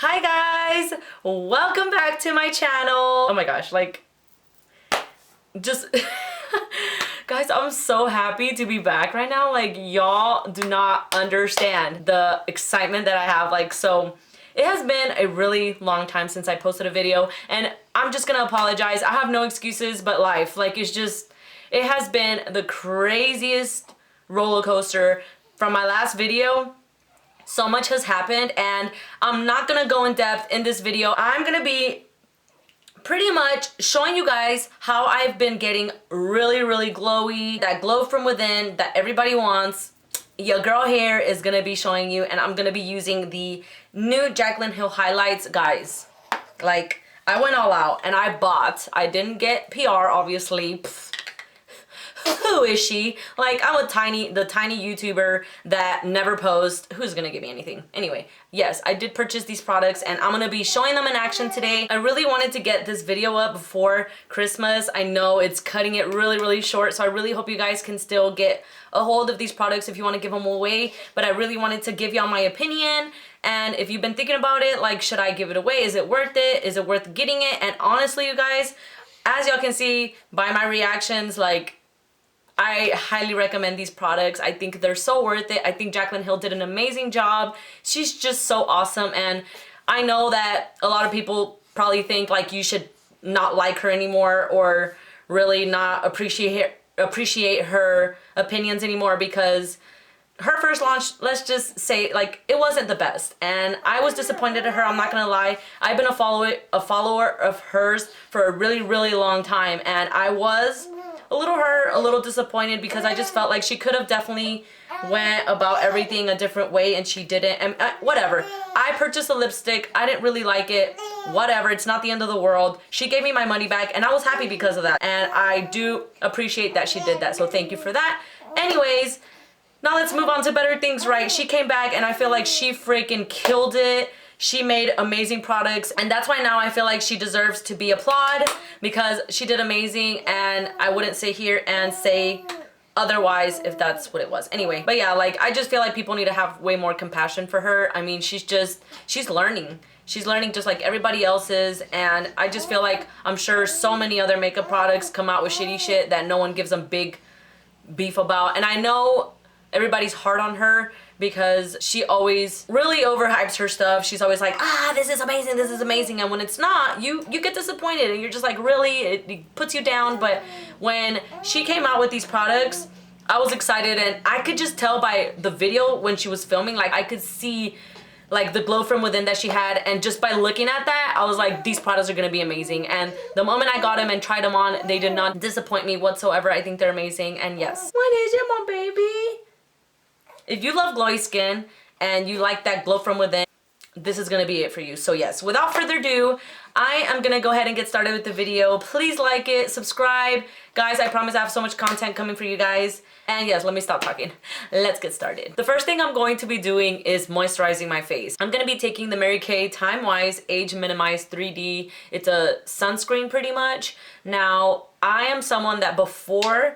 Hi guys, welcome back to my channel. Oh my gosh, like just guys, I'm so happy to be back right now. Like, y'all do not understand the excitement that I have. Like, so it has been a really long time since I posted a video, and I'm just gonna apologize. I have no excuses, but life, like, it's just, it has been the craziest roller coaster from my last video. So much has happened, and I'm not gonna go in depth in this video. I'm gonna be pretty much showing you guys how I've been getting really glowy, that glow from within that everybody wants. Your girl here is gonna be showing you, and I'm gonna be using the new Jaclyn Hill highlights. Guys, like, I went all out and I didn't get PR, obviously. Pfft. Who is she? Like, I'm the tiny YouTuber that never posts. Who's gonna give me anything? Anyway, yes, I did purchase these products, and I'm gonna be showing them in action today. I really wanted to get this video up before Christmas. I know it's cutting it really short, so I really hope you guys can still get a hold of these products if you want to give them away. But I really wanted to give y'all my opinion, and if you've been thinking about it, like, should I give it away? Is it worth it? Is it worth getting it? And honestly, you guys, as y'all can see by my reactions, like, I highly recommend these products. I think they're so worth it. I think Jaclyn Hill did an amazing job. She's just so awesome, and I know that a lot of people probably think, like, you should not like her anymore or really not appreciate her opinions anymore, because her first launch, let's just say, like, it wasn't the best, and I was disappointed at her. I'm not gonna lie. I've been a follower of hers for a really long time, and I was a little hurt, a little disappointed, because I just felt like she could have definitely went about everything a different way, and she didn't. And whatever. I purchased a lipstick. I didn't really like it. Whatever. It's not the end of the world. She gave me my money back, and I was happy because of that. And I do appreciate that she did that. So thank you for that. Anyways, now let's move on to better things, right? She came back, and I feel like she freaking killed it. She made amazing products, and that's why now I feel like she deserves to be applauded, because she did amazing, and I wouldn't sit here and say otherwise if that's what it was. Anyway, but yeah, like, I just feel like people need to have way more compassion for her. I mean, she's learning. She's learning just like everybody else is, and I just feel like, I'm sure so many other makeup products come out with shitty shit that no one gives them big beef about. And I know everybody's hard on her because she always really overhypes her stuff. She's always like, this is amazing, and when it's not, you get disappointed, and you're just like, really? It puts you down. But when she came out with these products, I was excited, and I could just tell by the video when she was filming, like, I could see, like, the glow from within that she had, and just by looking at that, I was like, these products are gonna be amazing. And the moment I got them and tried them on, they did not disappoint me whatsoever. I think they're amazing, and yes. What is it, my baby? If you love glowy skin and you like that glow from within, this is gonna be it for you. So yes, without further ado, I am gonna go ahead and get started with the video. Please like it, subscribe. Guys, I promise I have so much content coming for you guys. And yes, let me stop talking. Let's get started. The first thing I'm going to be doing is moisturizing my face. I'm gonna be taking the Mary Kay Time Wise Age Minimized 3D. It's a sunscreen pretty much. Now, I am someone that before,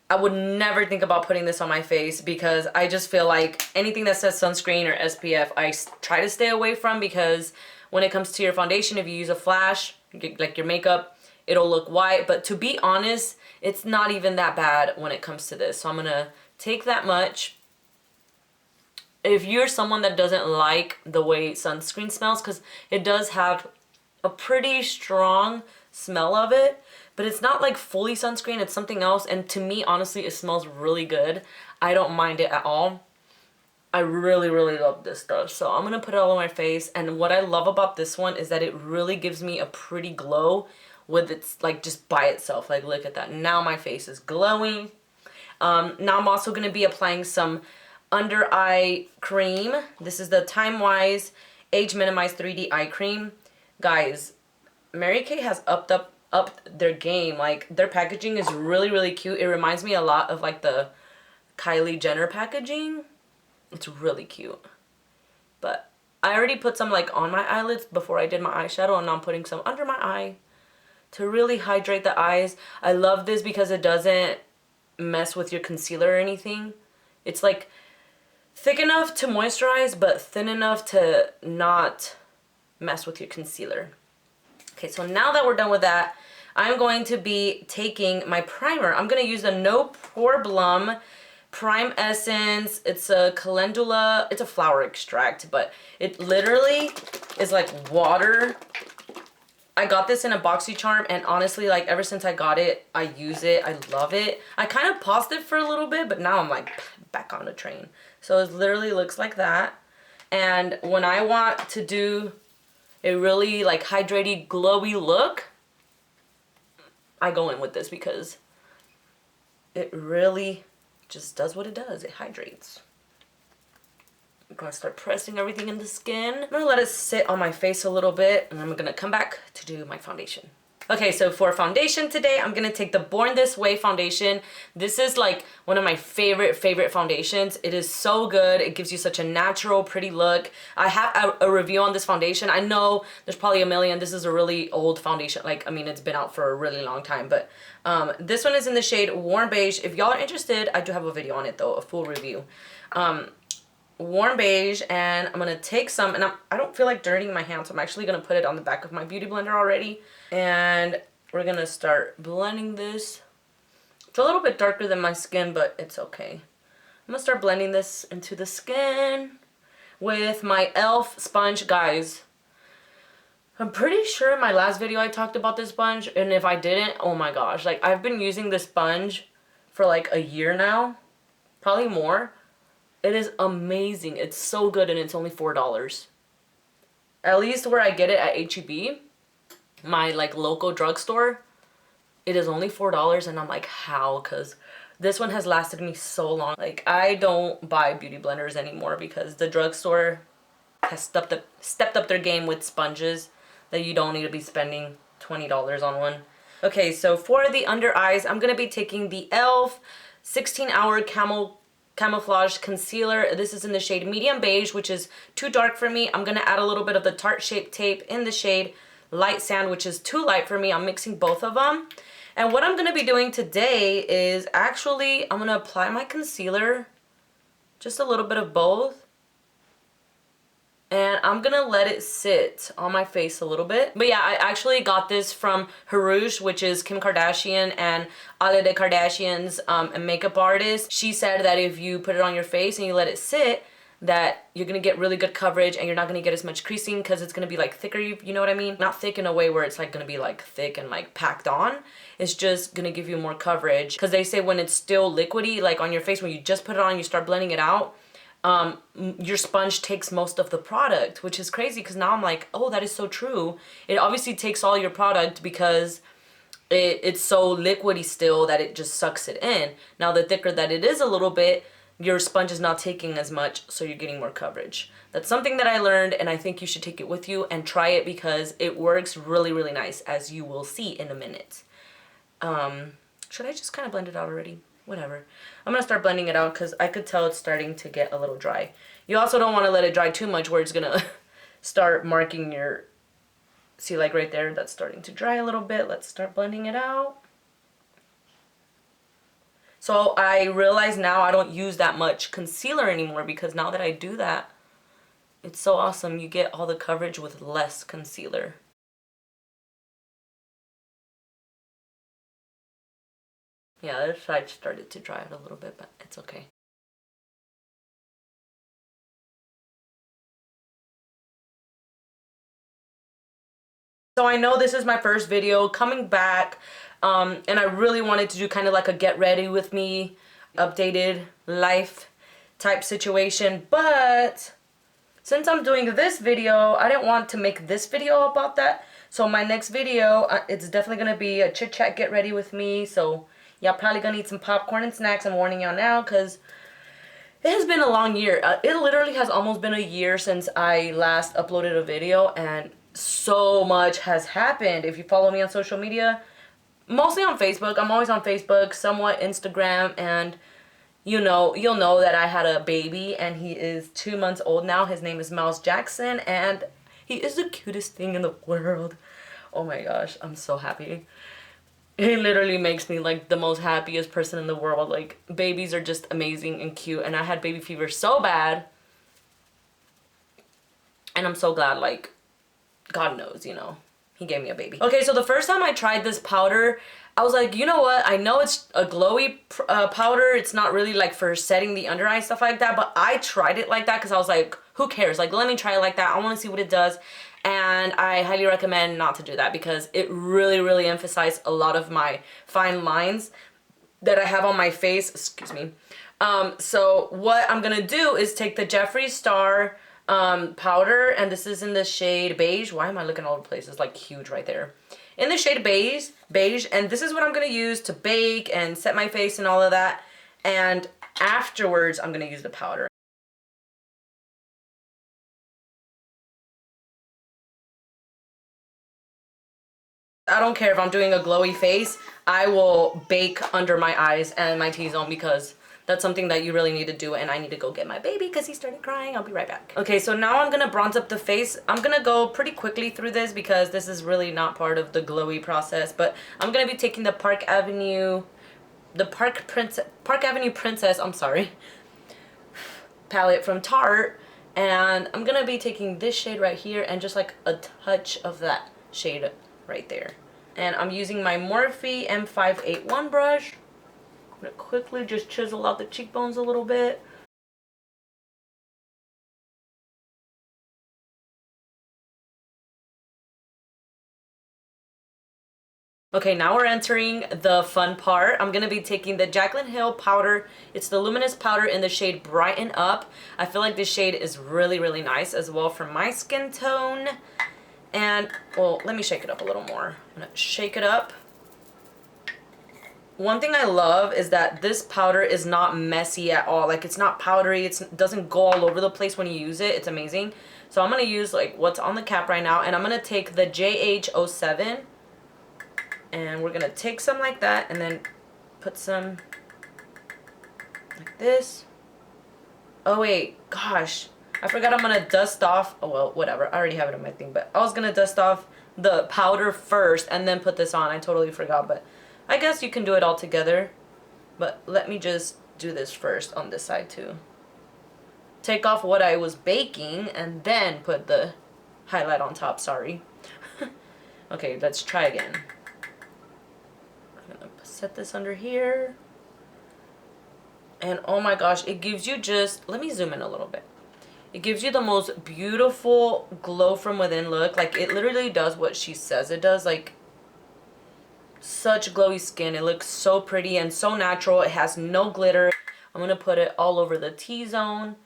I would never think about putting this on my face, because I just feel like anything that says sunscreen or SPF, I try to stay away from, because when it comes to your foundation, if you use a flash, like your makeup, it'll look white. But to be honest, it's not even that bad when it comes to this. So I'm gonna take that much. If you're someone that doesn't like the way sunscreen smells, because it does have a pretty strong smell of it, but it's not like fully sunscreen, it's something else. And to me, honestly, it smells really good. I don't mind it at all. I really love this stuff. So I'm gonna put it all on my face. And what I love about this one is that it really gives me a pretty glow with its, like, just by itself. Like, look at that. Now my face is glowing. Now I'm also gonna be applying some under eye cream. This is the Time Wise Age Minimized 3D Eye Cream. Guys, Mary Kay has upped their game. Like, their packaging is really cute. It reminds me a lot of, like, the Kylie Jenner packaging. It's really cute. But I already put some, like, on my eyelids before I did my eyeshadow, and now I'm putting some under my eye to really hydrate the eyes. I love this because it doesn't mess with your concealer or anything. It's, like, thick enough to moisturize, but thin enough to not mess with your concealer. Okay, so now that we're done with that, I'm going to be taking my primer. I'm going to use the No Problem Prime Essence. It's a calendula, it's a flower extract, but it literally is like water. I got this in a BoxyCharm, and honestly, like, ever since I got it, I use it. I love it. I kind of paused it for a little bit, but now I'm like back on the train. So it literally looks like that. And when I want to do a really like hydrated, glowy look, I go in with this because it really just does what it does. It hydrates. I'm gonna start pressing everything in the skin. I'm gonna let it sit on my face a little bit, and I'm gonna come back to do my foundation. Okay, so for foundation today, I'm gonna take the Born This Way foundation. This is like one of my favorite foundations. It is so good. It gives you such a natural, pretty look. I have a review on this foundation. I know there's probably a million. This is a really old foundation. Like, I mean, it's been out for a really long time, but this one is in the shade Warm Beige. If y'all are interested, I do have a video on it though, a full review. Warm Beige, and I'm gonna take some, and I don't feel like dirtying my hands, so I'm actually gonna put it on the back of my beauty blender already, and we're gonna start blending this. It's a little bit darker than my skin, but it's okay. I'm gonna start blending this into the skin with my e.l.f. sponge. Guys, I'm pretty sure in my last video I talked about this sponge, and if I didn't, oh my gosh, like, I've been using this sponge for like a year now, probably more. It is amazing. It's so good, and it's only $4. At least where I get it at H-E-B, my like local drugstore, it is only $4, and I'm like, how? Because this one has lasted me so long. Like, I don't buy beauty blenders anymore because the drugstore has stepped up their game with sponges that you don't need to be spending $20 on one. Okay, so for the under eyes, I'm going to be taking the e.l.f. 16-Hour Camouflage Concealer. This is in the shade Medium Beige, which is too dark for me. I'm going to add a little bit of the Tarte Shape Tape in the shade Light Sand, which is too light for me. I'm mixing both of them. And what I'm going to be doing today is actually, I'm going to apply my concealer, just a little bit of both. And I'm going to let it sit on my face a little bit. But yeah, I actually got this from Harouche, which is Kim Kardashian and Ale de Kardashian's a makeup artist. She said that if you put it on your face and you let it sit, that you're going to get really good coverage, and you're not going to get as much creasing because it's going to be like thicker, you know what I mean? Not thick in a way where it's like going to be like thick and like packed on. It's just going to give you more coverage, because they say when it's still liquidy, like on your face, when you just put it on, you start blending it out, your sponge takes most of the product, which is crazy, because now I'm like, oh, that is so true. It obviously takes all your product because it's so liquidy still that it just sucks it in. Now the thicker that it is a little bit, your sponge is not taking as much, so you're getting more coverage. That's something that I learned, and I think you should take it with you and try it because it works really, really nice, as you will see in a minute. Should I just kind of blend it out already? Whatever. I'm going to start blending it out because I could tell it's starting to get a little dry. You also don't want to let it dry too much where it's going to start marking your... See, like right there, that's starting to dry a little bit. Let's start blending it out. So I realize now I don't use that much concealer anymore, because now that I do that, it's so awesome. You get all the coverage with less concealer. Yeah, this side started to dry out a little bit, but it's okay. So I know this is my first video coming back, and I really wanted to do kind of like a get ready with me, updated life type situation, but since I'm doing this video, I didn't want to make this video about that. So my next video, it's definitely going to be a chit chat get ready with me, so y'all probably gonna need some popcorn and snacks. I'm warning y'all now, because it has been a long year. It literally has almost been a year since I last uploaded a video, and so much has happened. If you follow me on social media, mostly on Facebook, I'm always on Facebook, somewhat Instagram, and you know, you'll know that I had a baby, and he is 2 months old now. His name is Miles Jackson, and he is the cutest thing in the world. Oh my gosh, I'm so happy. He literally makes me like the most happiest person in the world. Like, babies are just amazing and cute, and I had baby fever so bad, and I'm so glad, like, God knows, you know, he gave me a baby. Okay, so the first time I tried this powder, I was like, you know what, I know it's a glowy powder, it's not really like for setting the under eye, stuff like that, but I tried it like that because I was like, who cares, like let me try it like that, I want to see what it does. And I highly recommend not to do that because it really emphasized a lot of my fine lines that I have on my face, excuse me. So what I'm gonna do is take the Jeffree Star powder, and this is in the shade beige. Why am I looking all over the place? It's like huge right there. In the shade beige, and this is what I'm gonna use to bake and set my face and all of that. And afterwards, I'm gonna use the powder. I don't care if I'm doing a glowy face, I will bake under my eyes and my T-zone because that's something that you really need to do, and I need to go get my baby because he started crying. I'll be right back. Okay, so now I'm gonna bronze up the face. I'm gonna go pretty quickly through this because this is really not part of the glowy process, but I'm gonna be taking the Park Avenue Princess, I'm sorry, palette from Tarte, and I'm gonna be taking this shade right here and just like a touch of that shade right there. And I'm using my Morphe M581 brush. I'm gonna quickly just chisel out the cheekbones a little bit. Okay, now we're entering the fun part. I'm gonna be taking the Jaclyn Hill powder. It's the luminous powder in the shade Brighten Up. I feel like this shade is really nice as well for my skin tone. And, well, let me shake it up a little more. I'm gonna shake it up. One thing I love is that this powder is not messy at all. Like, it's not powdery. It doesn't go all over the place when you use it. It's amazing. So I'm gonna use like what's on the cap right now, and I'm gonna take the JH07, and we're gonna take some like that and then put some like this. Oh wait, gosh, I forgot I'm gonna dust off, oh well, whatever, I already have it on my thing, but I was gonna dust off the powder first and then put this on. I totally forgot, but I guess you can do it all together. But let me just do this first on this side too. Take off what I was baking and then put the highlight on top, sorry. Okay, let's try again. I'm gonna set this under here. And oh my gosh, it gives you just, let me zoom in a little bit. It gives you the most beautiful glow from within look. Like, it literally does what she says it does. Like, such glowy skin. It looks so pretty and so natural. It has no glitter. I'm gonna put it all over the T-zone,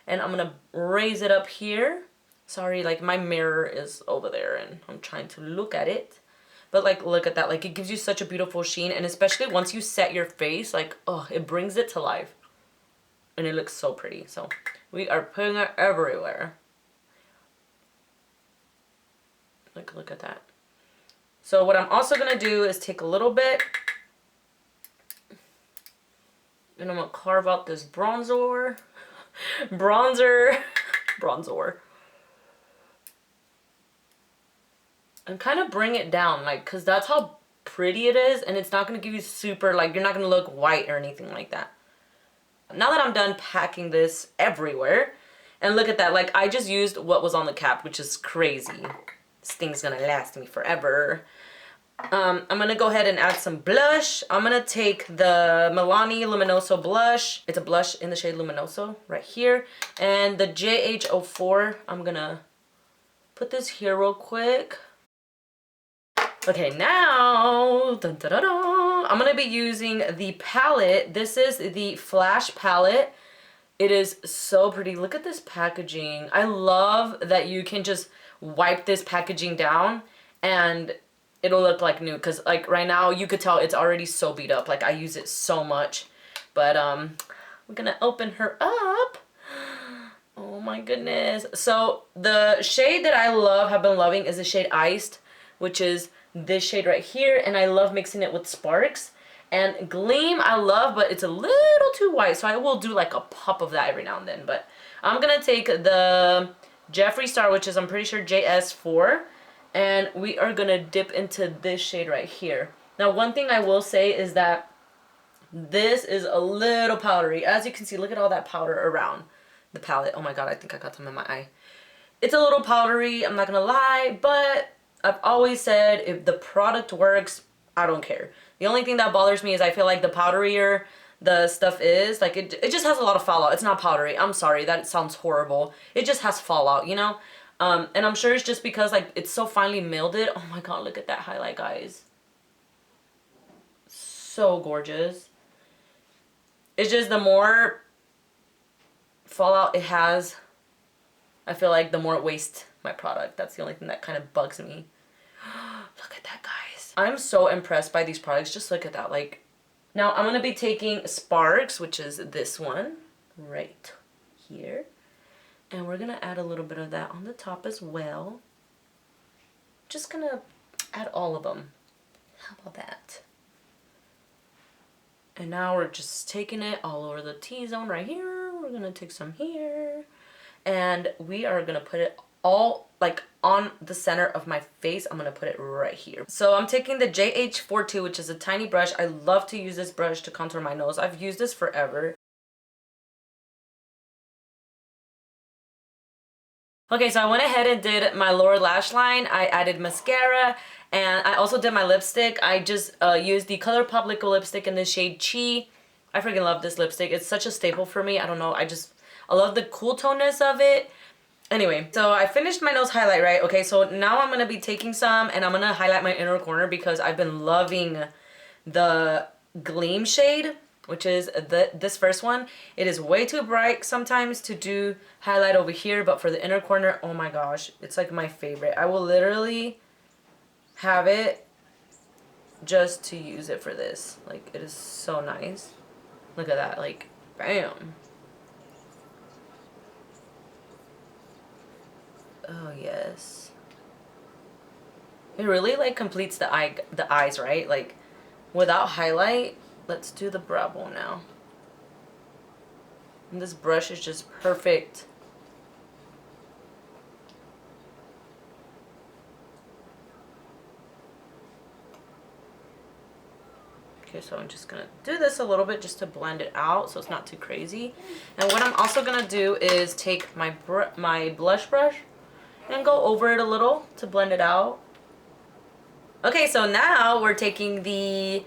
and I'm gonna raise it up here. Sorry, like my mirror is over there and I'm trying to look at it. But like, look at that. Like, it gives you such a beautiful sheen, and especially once you set your face, like, oh, it brings it to life. And it looks so pretty. So we are putting it everywhere. Like, look at that. So what I'm also gonna do is take a little bit, and I'm gonna carve out this bronzer, and kind of bring it down, like, cause that's how pretty it is, and it's not gonna give you super, like, you're not gonna look white or anything like that. Now that I'm done packing this everywhere, and look at that, like, I just used what was on the cap, which is crazy. This thing's gonna last me forever. I'm gonna go ahead and add some blush. I'm gonna take the Milani Luminoso blush. It's a blush in the shade Luminoso right here. And the JH04, I'm gonna put this here real quick. Okay, now, dun, dun, dun, dun, I'm gonna be using the palette. This is the Flash palette. It is so pretty. Look at this packaging. I love that you can just wipe this packaging down and it'll look like new, because like right now you could tell it's already so beat up. Like, I use it so much. But we're gonna open her up. Oh my goodness. So the shade that I have been loving is the shade Iced, which is this shade right here, and I love mixing it with Sparks. And Gleam I love, but it's a little too white, so I will do like a pop of that every now and then. But I'm gonna take the Jeffree Star, which is, I'm pretty sure, JS4, and we are gonna dip into this shade right here. Now, one thing I will say is that this is a little powdery. As you can see, look at all that powder around the palette. Oh my god, I think I got some in my eye. It's a little powdery, I'm not gonna lie, but I've always said if the product works, I don't care. The only thing that bothers me is I feel like the powderier the stuff is, like it just has a lot of fallout. It's not powdery. I'm sorry, that sounds horrible. It just has fallout, you know? And I'm sure it's just because like it's so finely milded. Oh my god, look at that highlight, guys. So gorgeous. It's just the more fallout it has, I feel like the more it wastes my product. That's the only thing that kind of bugs me. Look at that, guys. I'm so impressed by these products. Just look at that. Like, now I'm going to be taking Sparks, which is this one right here. And we're going to add a little bit of that on the top as well. Just going to add all of them. How about that? And now we're just taking it all over the T-zone right here. We're going to take some here. And we are going to put it all like on the center of my face. I'm going to put it right here. So I'm taking the JH42, which is a tiny brush. I love to use this brush to contour my nose. I've used this forever. Okay, so I went ahead and did my lower lash line. I added mascara and I also did my lipstick. I just used the ColourPop liquid lipstick in the shade Chi. I freaking love this lipstick. It's such a staple for me. I don't know. I love the cool toneness of it. Anyway, so I finished my nose highlight, right? Okay, so now I'm going to be taking some and I'm going to highlight my inner corner because I've been loving the Gleam shade, which is this first one. It is way too bright sometimes to do highlight over here, but for the inner corner, oh my gosh, it's like my favorite. I will literally have it just to use it for this. Like, it is so nice. Look at that, like, bam. Oh yes. It really like completes the eyes, right? Like without highlight. Let's do the brow bone now. And this brush is just perfect. Okay, so I'm just gonna do this a little bit just to blend it out so it's not too crazy. And what I'm also gonna do is take my blush brush and go over it a little to blend it out. Okay, so now we're taking the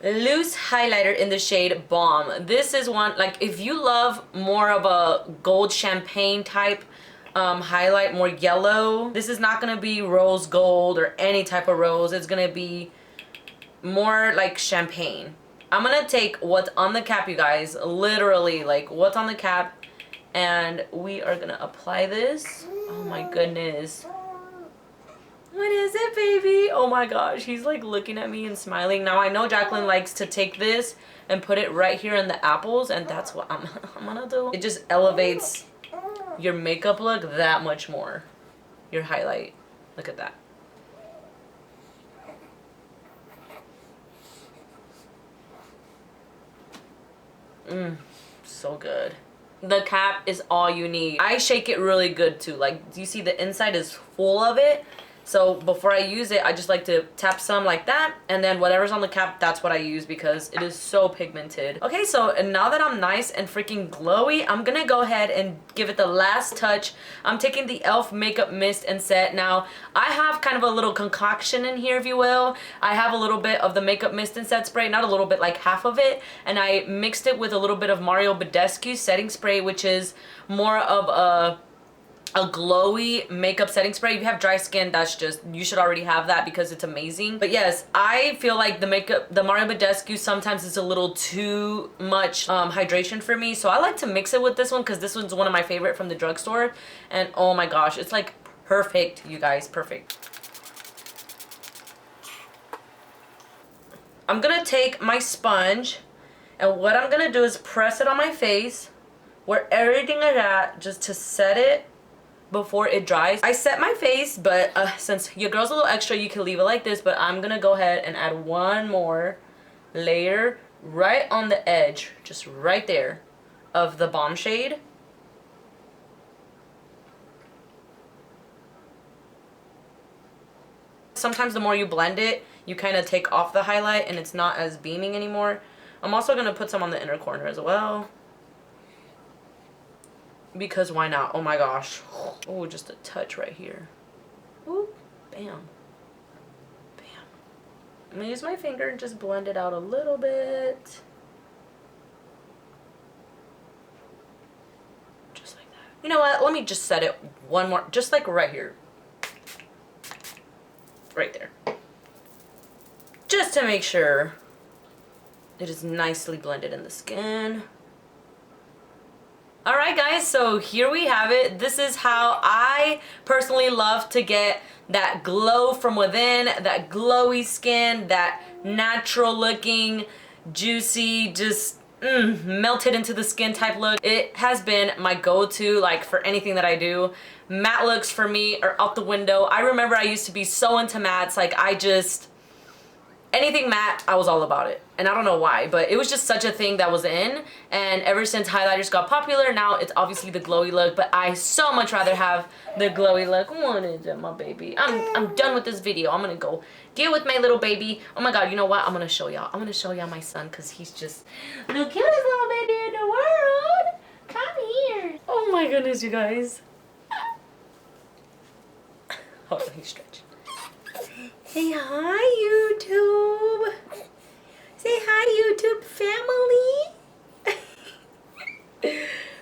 loose highlighter in the shade Balm. This is one, like if you love more of a gold champagne type highlight, more yellow, this is not gonna be rose gold or any type of rose. It's gonna be more like champagne. I'm gonna take what's on the cap, you guys, literally like what's on the cap, and we are gonna apply this. Oh my goodness. What is it, baby? Oh my gosh, he's like looking at me and smiling. Now I know Jaclyn likes to take this and put it right here in the apples, and that's what I'm gonna do. It just elevates your makeup look that much more. Your highlight. Look at that. So good. The cap is all you need. I shake it really good too. Like, do you see the inside is full of it? So before I use it, I just like to tap some like that, and then whatever's on the cap, that's what I use because it is so pigmented. Okay, so now that I'm nice and freaking glowy, I'm gonna go ahead and give it the last touch. I'm taking the e.l.f. Makeup Mist and Set. Now, I have kind of a little concoction in here, if you will. I have a little bit of the Makeup Mist and Set spray, not a little bit, like half of it, and I mixed it with a little bit of Mario Badescu setting spray, which is more of a glowy makeup setting spray. If you have dry skin, that's just, you should already have that because it's amazing. But yes, I feel like the Mario Badescu sometimes is a little too much hydration for me, so I like to mix it with this one because this one's one of my favorite from the drugstore, and oh my gosh, it's like perfect, you guys, perfect. I'm gonna take my sponge, and what I'm gonna do is press it on my face where everything is at, just to set it before it dries. I set my face, but since your girl's a little extra, you can leave it like this, but I'm gonna go ahead and add one more layer right on the edge, just right there, of the Balm shade. Sometimes the more you blend it, you kind of take off the highlight and it's not as beaming anymore. I'm also gonna put some on the inner corner as well. because why not? Oh my gosh. Oh, just a touch right here. Ooh, bam. Bam. I'm gonna use my finger and just blend it out a little bit. Just like that. You know what? Let me just set it one more, just like right here. Right there. Just to make sure it is nicely blended in the skin. Alright guys, so here we have it. This is how I personally love to get that glow from within, that glowy skin, that natural looking, juicy, just melted into the skin type look. It has been my go-to, like, for anything that I do. Matte looks for me are out the window. I remember I used to be so into mattes, like anything matte, I was all about it. And I don't know why, but it was just such a thing that was in. And ever since highlighters got popular, now it's obviously the glowy look, but I so much rather have the glowy look. What is it, my baby? I'm done with this video. I'm gonna go deal with my little baby. Oh my God, you know what? I'm gonna show y'all. I'm gonna show y'all my son, because he's just the cutest little baby in the world. Come here. Oh my goodness, you guys. Hold on, he's stretching. Say hi, YouTube. Say hi, YouTube family.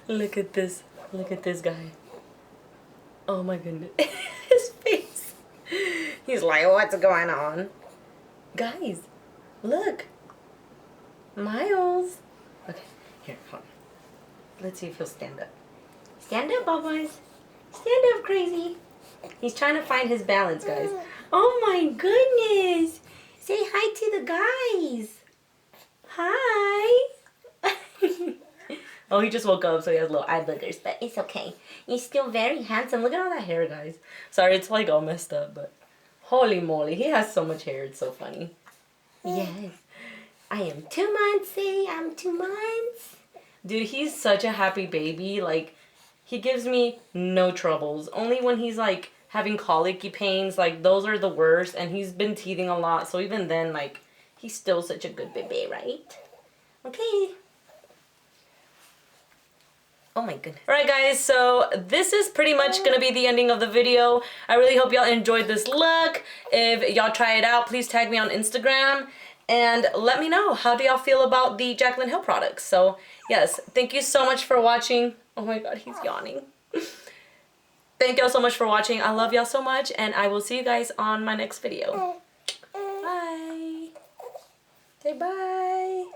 Look at this. Look at this guy. Oh my goodness. His face. He's like, what's going on? Guys, look. Miles. Okay, here, hold on. Let's see if he'll stand up. Stand up, Bubbles. Stand up, crazy. He's trying to find his balance, guys. Oh my goodness. Say hi to the guys. Hi. Oh, he just woke up, so he has little eye boogers, but it's okay. He's still very handsome. Look at all that hair, guys. Sorry, it's like all messed up, but holy moly, he has so much hair. It's so funny. Yes. I am 2 months, say I'm 2 months. Dude, he's such a happy baby. Like, he gives me no troubles. Only when he's like having colicky pains, like those are the worst, and he's been teething a lot, so even then, like, he's still such a good baby, right? Okay. Oh my goodness. Alright guys, so this is pretty much gonna be the ending of the video. I really hope y'all enjoyed this look. If y'all try it out, please tag me on Instagram and let me know, how do y'all feel about the Jaclyn Hill products? So yes, thank you so much for watching. Oh my God, he's yawning. Thank y'all so much for watching. I love y'all so much, and I will see you guys on my next video. Bye. Say bye.